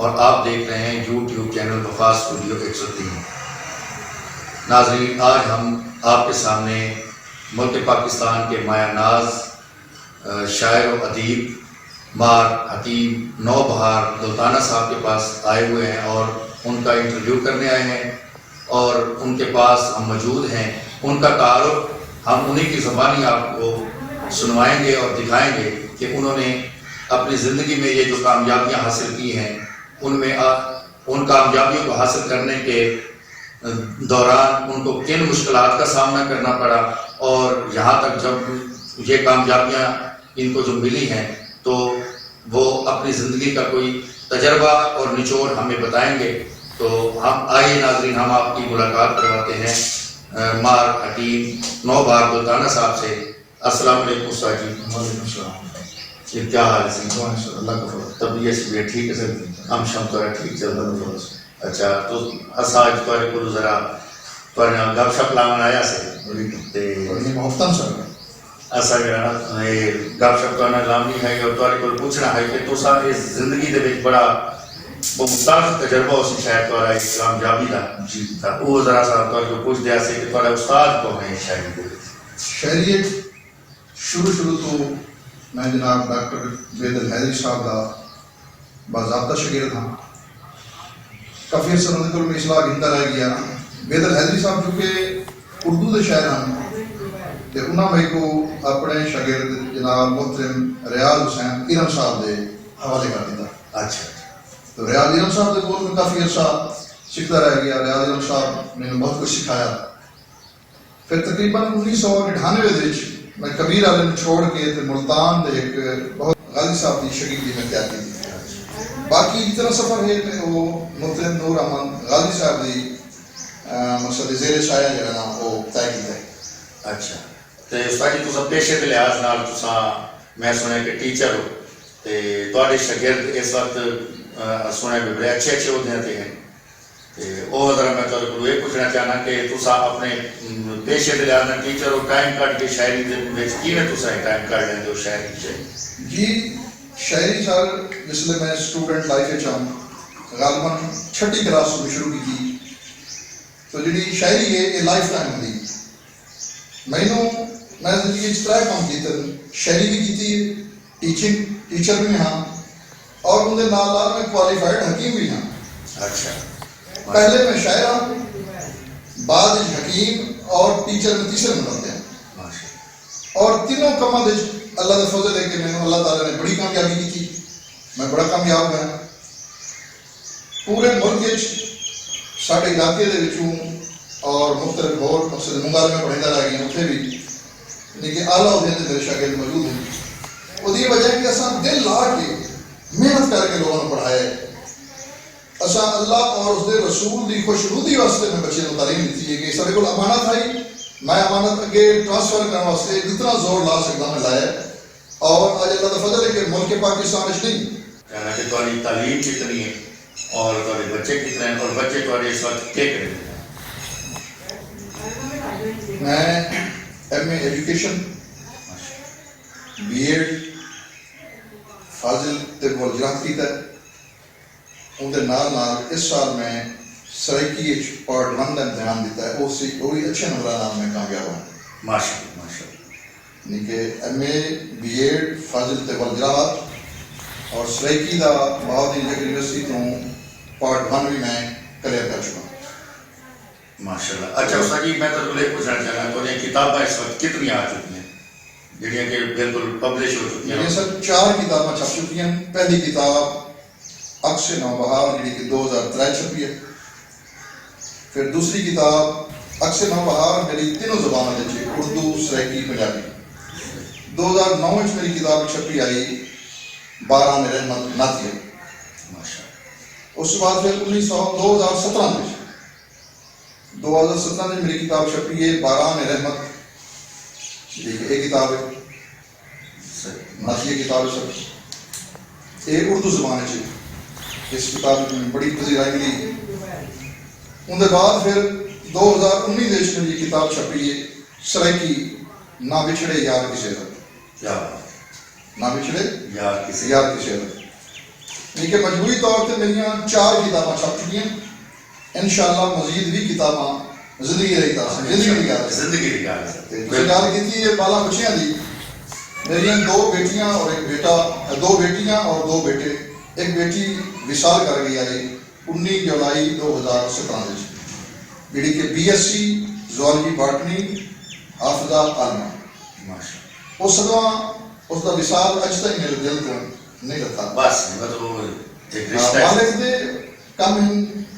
और आप देख रहे हैं YouTube चैनल वफास स्टूडियो 103। नाज़रीन, आज हम आपके सामने मुल्क पाकिस्तान के माया नाज शायर व अदीब मार हकीम नौबहार दुल्ताना साहब के पास आए हुए हैं और उनका इंटरव्यू करने आए हैं और उनके पास हम मौजूद हैं। उनका तारुफ हम उन्हीं की ज़बानी आपको सुनवाएंगे और दिखाएंगे कि उन्होंने अपनी ज़िंदगी में ये जो कामयाबियाँ हासिल की हैं उनमें उन कामयाबियों को हासिल करने के दौरान उनको किन मुश्किलात का सामना करना पड़ा और यहाँ तक जब ये कामयाबियाँ इनको जो मिली हैं तो वो अपनी ज़िंदगी का कोई तजर्बा और निचोड़ हमें बताएंगे। तो हम आइए नाज़रीन, हम आपकी मुलाकात करवाते हैं मार हकीम नौबहार दुल्ताना साहब से। अस्सलाम वालेकुम उस्ताद जी, क्या हाल है? अल्लाह का फजल। तबीयत ठीक है सर? हम शम तो ठीक चल रहा है। अच्छा, तो असाज तुहारे को जरा तुहारे नाल गपशप लावन आया से ते मोहतम सर असा जरा ये गपशप तुहारे नाल लावनी है और तुहारे को पूछना है कि तुसा इस जिंदगी दे विच बड़ा मुख्तलिफ तजर्बा उसी शायद तुहारा एक कामयाबी दा जी ता वो जरा सा तुहारे को पूछ दिया से कि तुहारा उस्ताद कौन है शायरी दे विच? शहरियत शुरू तो मैं जनाब डॉक्टर बेदल हैदरी साहब का बाज़ाब्ता शागिर्द हाँ। काफ़ी अरसा उन्होंने को इसलाह गिनता रह गया। बेदल हैदरी साहब जो कि उर्दू के शायर हैं तो उन्होंने भाई को अपने शागिर्द जनाब मोहतरम रियाज हुसैन इरम साहब के हवाले कर दिया। अच्छा, तो रियाज इरम साहब के कोल में काफ़ी अरसा सीखता रह गया। रियाज इरम साहब ने बहुत कुछ सिखाया। फिर तकरीबन 1999 मैं कबीर आलम छोड़ के मुल्तान दे एक बहुत गाजी साहब की शकीली में तैयार की। बाकी इतना सफ़र है कि वो मुहतरम नूर अहमद गाजी साहब की मकसद ज़ेर शाया जो है ना वो तय किया। अच्छा, तो उस्ताद जी तुसा पेशे के लिहाज नाल तुसा मैं सुने कि टीचर हो ते तुहाडे शागिर्द इस वक्त सुने भी बड़े अच्छे उहदे ते हैं ते ओ जरा मैं तुहाडे कोल ये पूछना चाहना कि तुसा अपने पेशे के लिहाज नाल टीचर हो टाइम कट के शायरी दे विच किवें तुसा टाइम कट लेंदे हो शायरी च? जी शायरी सर जिसले मैं स्टूडेंट लाइफ चाहूँ गालबन 6ठी क्लास में शुरू की थी तो जी शायरी है ये लाइफ टाइम होती मैनू मैं जिंदगी त्रै काम किए शायरी भी की टीचर भी हाँ और उनके नाल मैं क्वालिफाइड हकीम भी हाँ। अच्छा, पहले मैं शायर हाँ बाद हकीम और टीचर में तीसरे नंबर पे और तीनों कमां अल्लाह का फजल है कि मैंने अल्लाह ताला ने बड़ी कामयाबी की थी। मैं बड़ा कामयाब है पूरे मुल्क साढ़े इलाके और मुख्तलिफ होर मकसद मुंगाल में पढ़ेंदा रह गया उत्थे भी लेकिन आला उहदे मेरे शागिर्द मौजूद हैं। उसकी वजह है कि असा दिल ला के मेहनत करके लोगों को पढ़ाया है। असा अल्लाह और उसके रसूल की खुशनुदी वास्ते मैं बच्चे को तालीम दी है कि सारे को अमानत आई मैं अमानत अगे ट्रांसफर करने वास्ते जितना जोर ला सकता मैं लाया और आज अल्लाह का फजल है कि मुल्क पाकिस्तान नहीं कहना कि तुम्हारी तालीम कितनी है और तुम्हारे बच्चे कितने हैं और बच्चे तुम्हारे इस वक्त क्या करें? मैं MA एजुकेशन B.Ed फाजिल ते गुजरात की उनके नाल इस साल मैं सराइकी पार्ट 1 का इम्तहान दिता है वो भी अच्छे नंबर नाल मैं कामयाब हूँ माशाअल्लाह माशाअल्लाह। यानी कि MA B.Ed फाजिल ते गुजरात और सराइकी का बहुत यूनिवर्सिटी तो पार्ट 1 भी मैं क्लियर कर चुका माशाअल्लाह। अच्छा उस्ताद जी मैं तो ये पूछना चाहना तो ये किताबें इस वक्त कितनी आ चुकी हैं जिहड़ियां कि बिल्कुल पब्लिश हो चुकी हैं? सर 4 किताबें छप चुकी हैं। पहली किताब अक्स नौबहार जी की 2003 छपी है। फिर दूसरी किताब अक्स नौबहार मेरी तीनों जबानों में उर्दू सराइकी पंजाबी 2009 में मेरी किताब छपी आई 12 में रहमत नातिया माशाअल्लाह। उस बाद फिर 2017 में मेरी किताब छपी है 12 में रहमत एक किताब है नातिया किताब सब ये उर्दू जबान है। इस किताब में बड़ी पजीराई मिली। उनके बाद फिर 2019 में ये किताब छपी है सराइकी ना बिछड़े यार किसे ना बिछड़े यार किसे लेकिन मजबूरी तौर पर मेरिया 4 किताबां छप चुकी इंशाअल्लाह मजीद भी किताबां जिंदगी रही जिंदगी की गल की बाला बच्चियां की मेरिया 2 बेटियां और एक बेटा, 2 बेटियां और 2 बेटे। एक बेटी विशाल कर गई है 19 जुलाई 2017 जी कि BSc ज़ूलॉजी बॉटनी हाफिजा आलमा उसका विशाल अज तक मेरे दिल को नहीं रखा। बस मतलब एक रिश्ता मालिक दे कम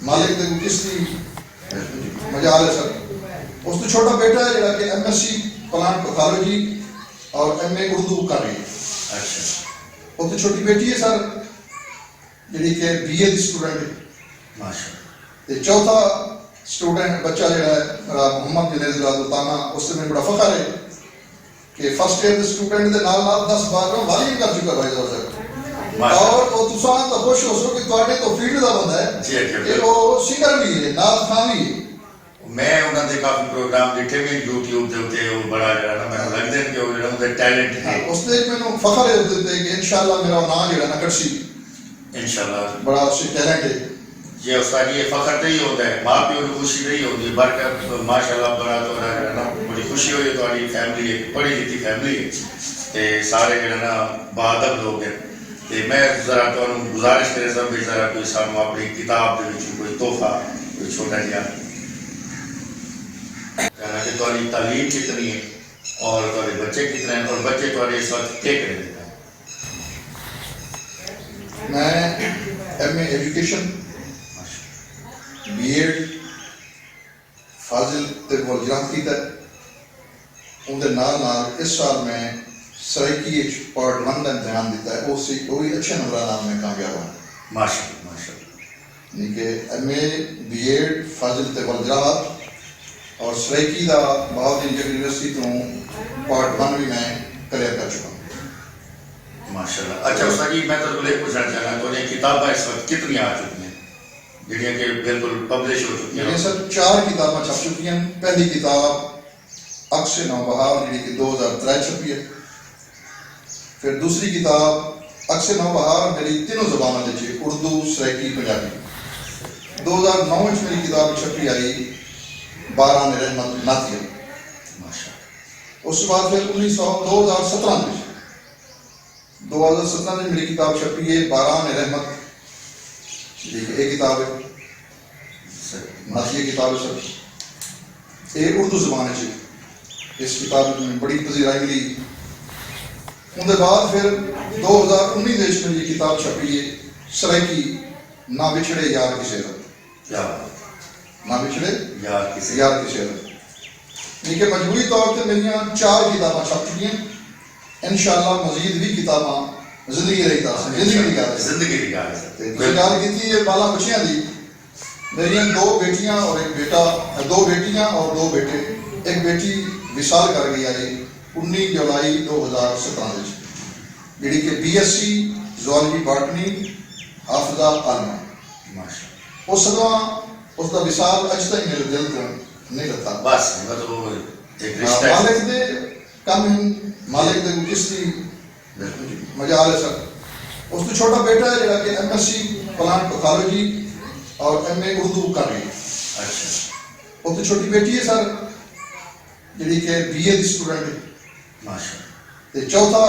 मालिक दे किसकी मजाल है सर। उस तो छोटा बेटा है जरा कि MSc प्लांट पैथोलॉजी और MA उर्दू कर रही है। अच्छा। उस तो छोटी बेटी है सर जी कि BA की स्टूडेंट है माशाअल्लाह। चौथा स्टूडेंट बच्चा जो है मोहम्मद जुनैद दुल्ताना, उससे मैं बड़ा फखर है कि फर्स्ट ईयर के स्टूडेंट के नाल 10-12 वालिम कर चुका भाई सर। और वो तुसा तो खुश हो सो कि ਤੁਹਾਡੇ तो फील्ड ਦਾ ਬੰਦਾ है कि वो सिंगर भी है, नाल खान भी है। मैं उन्होंने काफी प्रोग्राम देखे भी YouTube ਦੇ ਉੱਤੇ ਉਹ ਬੜਾ ਜਿਹੜਾ ਨਾ ਮੈਨੂੰ ਲੱਗਦਾ ਕਿ ਉਹ ਜਿਹੜਾ ਉਹਦਾ ਟੈਲੈਂਟ ਹੈ ਉਸ ਦੇ ਮੈਨੂੰ ਫਖਰ ਹੈ ਉਹਦੇ ਤੇ ਕਿ ਇਨਸ਼ਾਅੱਲਾ ਮੇਰਾ ਨਾਂ ਜਿਹੜਾ ਨਾ ਕੜਸੀ इंशाल्लाह बड़ा उससे टैलेंट है। ये उस्ताद ये फखर तो ही होता है, माँ प्यो को खुशी नहीं होती बरकत माशाल्लाह बड़ा तो ना बड़ी खुशी हुई तुम्हारी फैमिली एक पढ़ी लिखी फैमिली है ते सारे जो ना बादब लोग हैं। ते मैं जरा तो गुजारिश करे सब भी जरा कोई सानू अपनी किताब दे विच कोई तोहफा कोई छोटा जिहा कहना कि तुम्हारी तालीम कितनी है और तुम्हारे बच्चे कितने हैं और बच्चे तुम्हारे इस वक्त क्या करें। मैं MA एजुकेशन B.Ed फाजिल ते गुजरात की उनके नाल इस साल मैं सराइकी पार्ट 1 का इम्तहान दिता है वो भी अच्छे नंबर नाल मैं कामयाब हुआ माशाअल्लाह माशाअल्लाह। यानी कि MA B.Ed फाजिल ते गुजरात और सराइकी का बहाउद्दीन यूनिवर्सिटी तो पार्ट 1 भी मैं क्लियर कर चुका हूँ माशाल्लाह। अच्छा उस्ताद जी मैं तो पूछना चाहना तो किताबें इस वक्त कितनी आ चुकी हैं जिन्हें कि बिल्कुल पब्लिश हो चुकी हैं। सर 4 किताबें छप चुकी हैं। पहली किताब अक्स नौबहार जी की 2003 छपी है। फिर दूसरी किताब अक्स नौबहार मेरी तीनों जबानों में उर्दू सराइकी पंजाबी। 2009 में मेरी किताब छपी आई 12 में रहमत नातिया माशाअल्लाह। उस बाद फिर 2017 में 2017 में मेरी किताब छपी है 12 में रहमत एक किताब है नातिया किताब है सर ये उर्दू जबान है। इस किताब में बड़ी पजीराई मिली। उनके बाद फिर 2019 में मेरी किताब छपी है सराइकी ना बिछड़े यार किसे ना बिछड़े यार किसे देखिए मजबूरी तौर पर मेरिया 4 किताबां छप चुकी इंशाअल्लाह मजीद भी किताबां जिंदगी रही जिंदगी की गल की बाला बच्चियां की मेरिया 2 बेटियां और एक बेटा, 2 बेटियां और 2 बेटे। एक बेटी विशाल कर गई है 19 जुलाई 2017 जी कि BSc ज़ूलॉजी बॉटनी हाफिजा आलमा माशाअल्लाह। उसका विशाल अज तक मेरे दिल को नहीं रखा। बस मतलब एक रिश्ता मालिक दे कम मालिक दे किसकी मजाल है सर। उस तो छोटा बेटा है जरा कि MSc प्लांट पैथोलॉजी और MA उर्दू कर रही है। अच्छा। उस तो छोटी बेटी है सर जी कि BA की स्टूडेंट है माशाअल्लाह। चौथा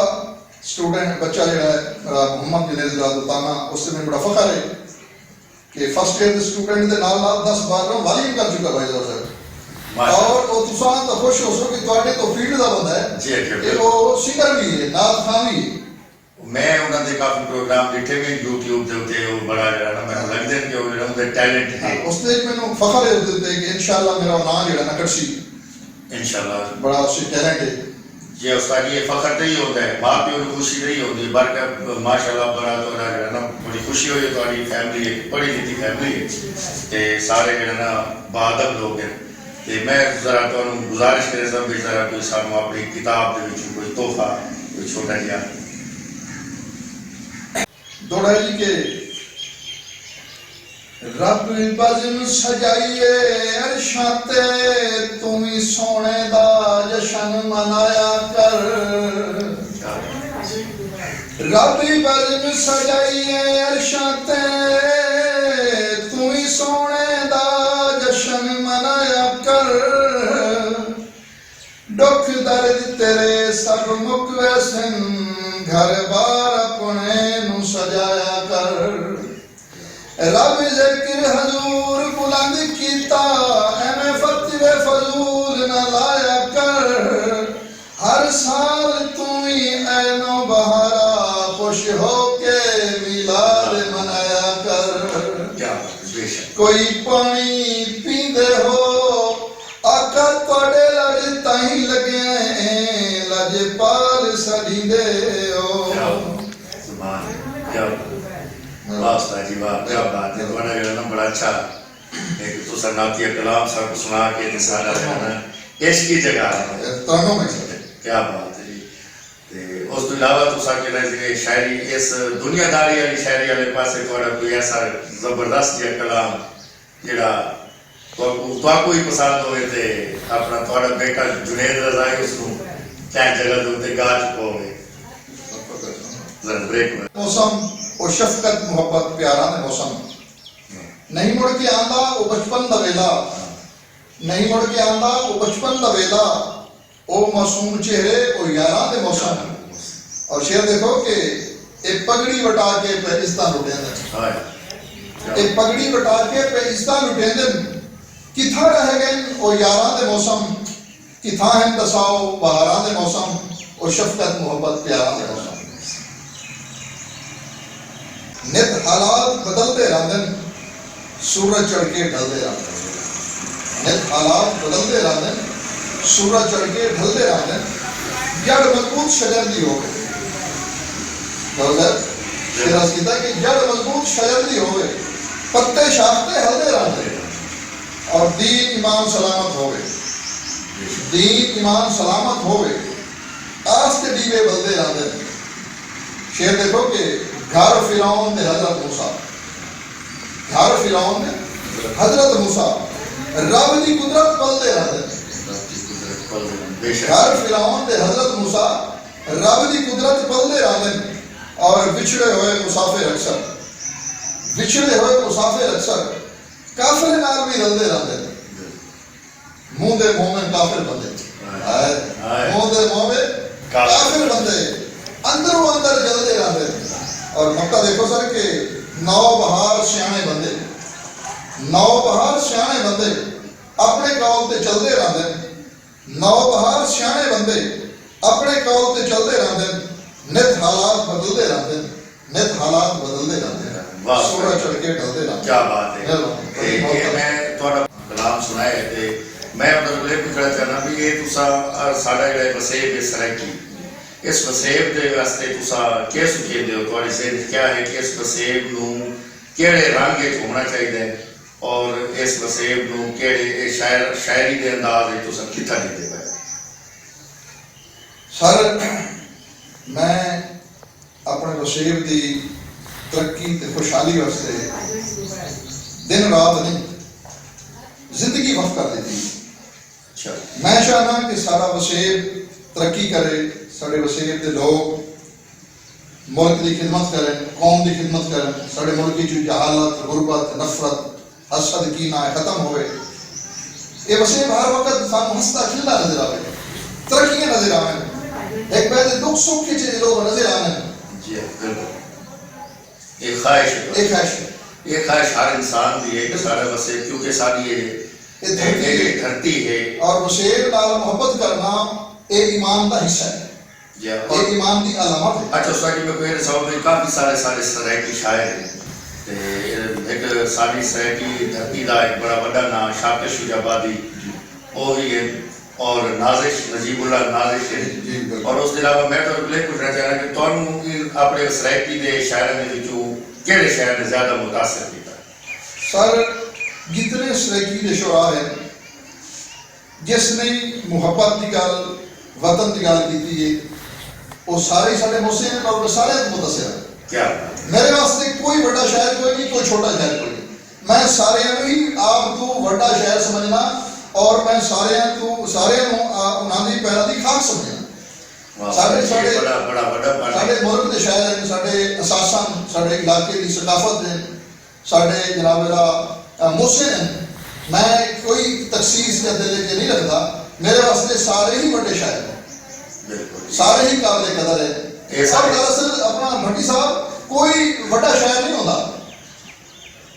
स्टूडेंट बच्चा जो है मोहम्मद जुनैद दुल्ताना, उससे मैं बड़ा फखर है कि फर्स्ट ईयर के स्टूडेंट के नाल 10-12 वालिम कर चुका भाई सर। और वो तुसा तो खुश हो सो कि ਤੁਹਾਡੇ तो फील्ड का बंदा है कि वो सिंगर भी है, नाल खान भी है। मैं उन्होंने काफी प्रोग्राम देखे भी YouTube ਦੇ ਉੱਤੇ ਉਹ ਬੜਾ ਜਿਹੜਾ ਨਾ ਮੈਨੂੰ ਲੱਗਦਾ ਕਿ ਉਹ ਜਿਹੜਾ ਉਹਦਾ ਟੈਲੈਂਟ ਹੈ ਉਸ ਦੇ ਮੈਨੂੰ ਫਖਰ ਹੈ ਉਹਦੇ ਤੇ ਕਿ ਇਨਸ਼ਾਅੱਲਾ ਮੇਰਾ ਨਾਂ ਜਿਹੜਾ ਨਾ ਕੜਸੀ इंशाल्लाह बड़ा उससे टैलेंट है। ये उस्ताद ये फखर तो ही होता है, माँ प्यो को खुशी नहीं होती बरकत माशाल्लाह बड़ा तो ना बड़ी खुशी हुई तुम्हारी फैमिली एक पढ़ी लिखी फैमिली है ते सारे जो ना बादब लोग हैं। ते मैं जरा तो गुजारिश करे सब भी जरा कोई सानू अपनी किताब दे विच कोई तोहफा कोई छोटा जिहा दौड़ाई के रब बज़म सजाइए अरशाते तुम सोने दा जशन मनाया कर। रबी बज़म सजाइए अरशां ते तू ही सोने दा जशन मनाया कर दुख दर्द तेरे सब मुक वैसन घर बार अपने नू सजाया कर रब ज़िक्र हजूर बुलंद कीता एवें फतवे फजूल न लाया कर हर साल तू ही ऐनो बहारा खुश होके मिलाद मनाया कर कोई पानी पींदे हो आका तोड़े लड़ ताही लगे लजपाल सदींदे हो वास्ता जी वाह क्या बात है तुम्हारा गाना बड़ा अच्छा एक तो सन्नातिया कलाम सब सुना के निसारा गाना इश्क की जगह है तानों में क्या बात है जी ते उस तो इलावा तुसा के जिहे शायरी इस दुनियादारी वाली शायरी वाले पासे थोड़ा कोई ऐसा जबरदस्त जिहा कलाम जेड़ा तो ही पसंद होवे ते अपना थोड़ा बेटा जुनेद रज़ाई उसको क्या जगह दे उत्ते गा चुका होवे जरा ब्रेक में मौसम और शफकत मोहब्बत प्यारा ने मौसम नहीं मुड़ के आंदा वो बचपन दा वेला नहीं मुड़ के आंदा वो बचपन दा वेला ओ मासूम चेहरे ओ यारा दे मौसम और शेर देखो कि एक पगड़ी वटा के पे इस्ता लुटेंदे एक पगड़ी वटा के पे इस्ता लुटेंदे किथा रह गए ओ यारा दे मौसम किथा हैं दसाओ बहारा दे मौसम ओ शफकत मोहब्बत प्यारा दे मौसम नित हालात बदलते रहते सूरज चढ़ के ढलते रहते नित हालात बदलते रहते सूरज चढ़ के ढलते रहते जड़ मजबूत शजर दी हो गए कि जड़ मजबूत शजर दी हो गए पत्ते शाखते हलते रहते और दीन ईमान सलामत हो गए दीन ईमान सलामत हो गए आस के दीवे बदलते रहते शेर देखो कि घर फिरौन ने हजरत मूसा घर फिरौन ने हजरत मूसा रब की कुदरत पलते रहते घर फिरौन ने हजरत मूसा रब की कुदरत पलते रहते और बिछड़े हुए मुसाफिर अक्सर काफिर नाल भी रलते रहते मुंह दे मोमें काफिर बंदे मुंह दे मोमें काफिर बंदे अंदरों अंदर जलते रहते और मक्का देखो सर कि नौ बहार सियाने बंदे अपने कौल ते चलते रहते नौ बहार सियाने बंदे अपने कौल ते चलते रहते नित हालात बदलते रहते सूरज चढ़ के ढलते रहते क्या बात है ये मैं थोड़ा कलाम सुनाया ते मैं मतलब ये पूछना चाहना भी ये तुसा साडा जेड़ा वसेब इस तरह की इस वसेब दे वास्ते तुसा क्या सुझाते हो तुम्हारी ज़हन क्या है कि इस वसेब नू केड़े रंग विच होना चाहिए और इस वसेब नू केड़े शायरी दे अंदाज विच तुसा किथा दिते पे सर मैं अपने वसेब दी तरक्की ते खुशहाली वास्ते दिन रात नहीं जिंदगी वक्त कर देती अच्छा मैं चाहना कि सारा वसेब तरक्की करे साढ़े वसेब के लोग मुल्क की खिदमत करें कौम की खिदमत करें साढ़े मुल्क की जो जहालत गुरबत नफरत हसद कीना खत्म होवे ये वसेब हर वक्त सानू हंसता खिलता नजर आवे तरक्की नजर आवे एक बार दुख सुख के चीज लोग नजर आवे जी बिल्कुल ये ख्वाहिश हर इंसान की है कि सारा वसेब क्योंकि सारी ये धरती है और वसेब नाल मोहब्बत करना एक ईमान का हिस्सा है एक ईमान की अलामत है अच्छा साडी में कोई सब में काफी सारे सराय की शायर है ते एक सारी सराय की धरती का एक बड़ा बड़ा नाम शाकिर शुजाबादी वो भी है और नाजिश नजीबुल्लाह नाजिश है और उस अलावा मैं तो ये पूछना चाह रहा कि तुहानू अपने सरायकी दे शायरां दे विचों केड़े शायर ने ज्यादा मुतासिर किया सर जितने सरायकी दे शुरा हैं जिसने मुहब्बत की गल वतन की गल की है वो सारे साढ़े मुसे ने और सारे मुतासिर क्या मेरे वास्ते कोई बड़ा शायर कोई नहीं कोई छोटा शायर कोई नहीं मैं सारे ही आप तो बड़ा शायर समझना और मैं सारे उन्होंने पैरों की खाक समझना साढ़े साढ़े बड़ा बड़ा बड़ा बड़ा साढ़े मुल्क के शायर हैं, साढ़े असासा साढ़े इलाके की सकाफत है, साढ़े जनाब मेरा मोहसिन हैं। मैं कोई तखसीस या दिल के नहीं रखता, मेरे वास्ते सारे ही बड़े शायर हैं, सारे ही काबिल कदर है। और दरअसल अपना भट्टी साहब कोई बड़ा शायर नहीं होता,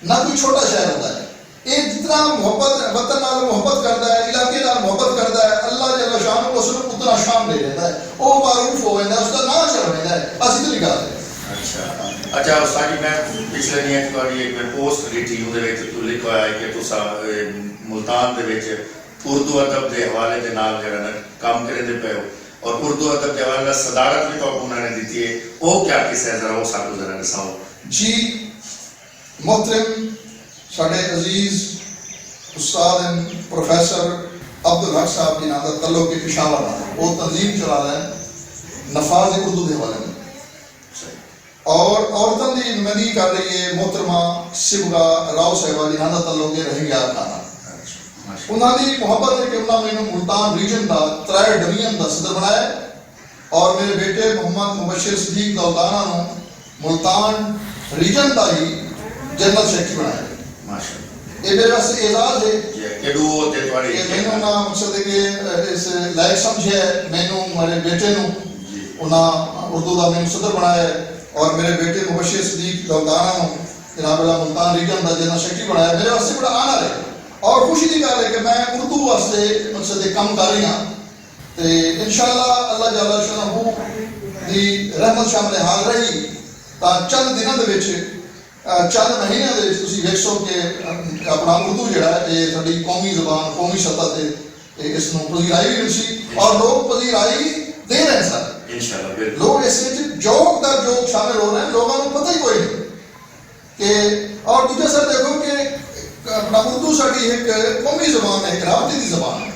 ना कोई छोटा शायर होता है। ये जितना मोहब्बत वतन नाल मोहब्बत करता है, इलाके नाल मोहब्बत करता है, अल्लाह जल्ल शान को उसने उतना शान दे देता है, वो मारूफ हो जाता है, उसका नाम चढ़ जाता है। असली तो निकाल है। अच्छा अच्छा उस्ताद जी, मैं पिछले दिन तुम्हारी एक पोस्ट लिखी ਉਹਦੇ ਵਿੱਚ ਤੂੰ ਲਿਖਿਆ ਹੈ ਕਿ ਤੁਸੀਂ ਮੁਲਤਾਨ ਦੇ ਵਿੱਚ ਉਰਦੂ अदब के हवाले के नाल जरा ना काम करते पे हो, और उर्दू अदब के हवाले सदारत भी तो उन्होंने दी है, वो क्या किस्सा है जरा वो साकू जरा दसाओ जी। मोहतरम साढ़े अजीज उस्ताद प्रोफेसर अब्दुल हक साहब जी नाम का तल्लुक के पेशावर वो तंजीम चला रहे हैं नफाज उर्दू के हवाले में, और औरतों की नुमाइंदगी कर रही है मोहतरमा सिबगा राव साहिबा जी नाम का तल्लुक के रहेंगे खाना। उन्होंने मुहब्बत है कि उन्होंने मैंने मुल्तान रीजन का 3 डिवीजन का सदर बनाया, और मेरे बेटे मोहम्मद मुबशिर सिद्दीक दौलताना मुल्तान रीजन का ही जनरल सेक्रेटरी बनाया। ये मेरे वास्ते एजाज है कि मैंने ना मकसद है कि इस लायक समझे मैंने मेरे बेटे उन्हें उर्दू का मैंने सदर बनाया, और मेरे बेटे मुबशिर सिद्दीक दौलताना जनाब मुल्तान रीजन का जनरल सेक्रेटरी बनाया। मेरे वास्ते बड़ा आनर है और खुशी की गल है कि मैं उर्दू वास्ते मकसद कम कर रही हाँ, तो इंशाअल्लाह अल्लाह जल्ल शानहू दी रहमत शामिल हाल रही तो चंद दिनों के चंद महीनों के देखो कि अपना उर्दू जोड़ा ये साड़ी कौमी जबान कौमी सतह से इसनों पजीराई भी मिलसी, और लोग पजीराई दे रहे हैं सर इंशाअल्लाह। लोग इस जोक दर जोक शामिल हो रहे हैं, लोगों को पता ही कोई नहीं कि। और दूसरा सर देखो कि अपना उर्दू साड़ी एक कौमी जबान है, एक राबती जबान है,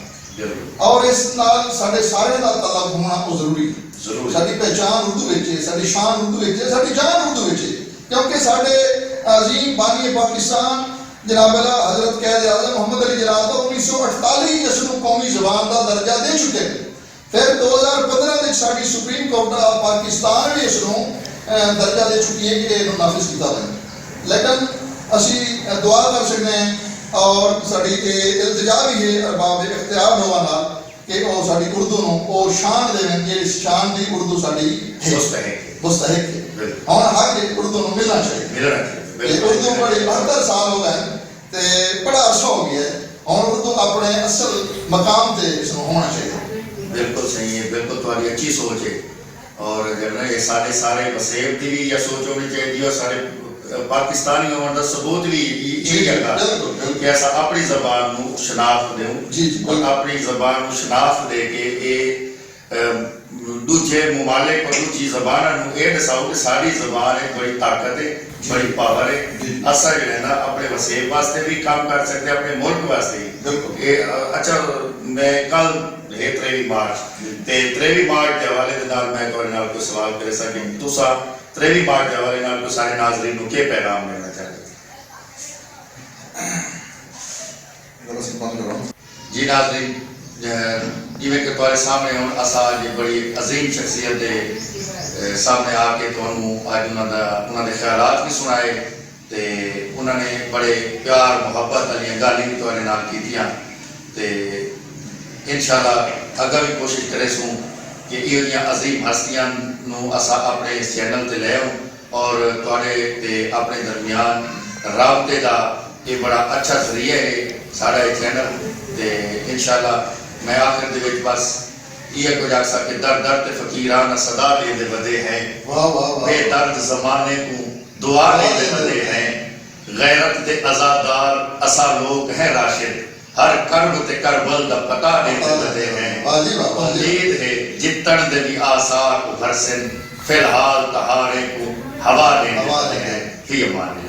और इस नाल साढ़े सारे का तलब होना बहुत जरूरी है। साड़ी पहचान उर्दू विच है, साड़ी शान उर्दू विच है, साड़ी जान उर्दू विच है, क्योंकि साढ़े अजीम बानी पाकिस्तान जनाब हजरत कैद आज़म मोहम्मद अली जिन्ना तो 1948 इसनों कौमी जबान का दर्जा दे चुके हैं। फिर 2015 में sari supreme court of Pakistan भी इसनों दर्जा दे चुकी है कि इन्होंने नाफिज किया है। लेकिन असी दुआ कर सकते हैं और साड़ी इल्तिजा भी है अरबाब इख्तियार लोगों कि वो साड़ी उर्दू को शान देवें, ये शान की उर्दू साड़ी मुस्तहिक है, और हक उर्दू को मिलना चाहिए। उर्दू बड़ी 72 साल हो गए तो बड़ा अरसा हो गया है, और उर्दू अपने असल मकाम से इसमें होना चाहिए। बिल्कुल सही है, बिल्कुल तुम्हारी अच्छी सोच है, और जब ये सारे सारे वसेब की भी या सोच होनी चाहिए, और सारे पाकिस्तानी होने का सबूत भी यही है कि ऐसा अपनी जबान को शनाख्त दें, और अपनी जबान को शनाख्त दे के दूजे मुमालिक और दूजी जबान ये दसाओ कि सारी जबान एक बड़ी ताकत है, बड़ी पावर है। असा जो है ना अपने वसेब वास्ते भी काम कर सकते हैं, अपने मुल्क वास्ते भी। अच्छा मैं कल है 23 मार्च ते 23 मार्च के हवाले के नाल मैं तुहाडे नाल कोई सवाल करे सके, तुसा 23 मार्च के हवाले नाल कोई सारे नाज़रीन को क्या पैगाम देना चाहते जी? नाज़रीन जिवें कि तुहाडे सामने हुण असा जी बड़ी अजीम शख्सियत दे सामने आके तुहानू अज उन्हां दे ख्यालात भी सुनाए, ते उन्होंने बड़े प्यार मुहब्बत वाली गल्लां भी तुहाडे नाल कीतियां, ते इंशाअल्लाह अगर भी कोशिश करे सूँ कि इहो अजीम हस्तियां असा अपने इस चैनल से ले आऊँ, और तुहाडे ते अपने दरमियान राबते का ये बड़ा अच्छा जरिया है साड़ा ये चैनल, ते इंशाअल्लाह मैं आखिर दे विच बस ये कुछ आख सके दर दर ते फकीराना सदा दे बदे हैं, बेदर्द जमाने को दुआ दे बदे हैं, गैरत दे आजादार असा लोग हैं राशिद, हर कर्ब ते करबल दा पता दे बदे हैं, उम्मीद है जितन दे भी आसार उभर से फिलहाल तहारे को हवा दे बदे हैं। ही अमान।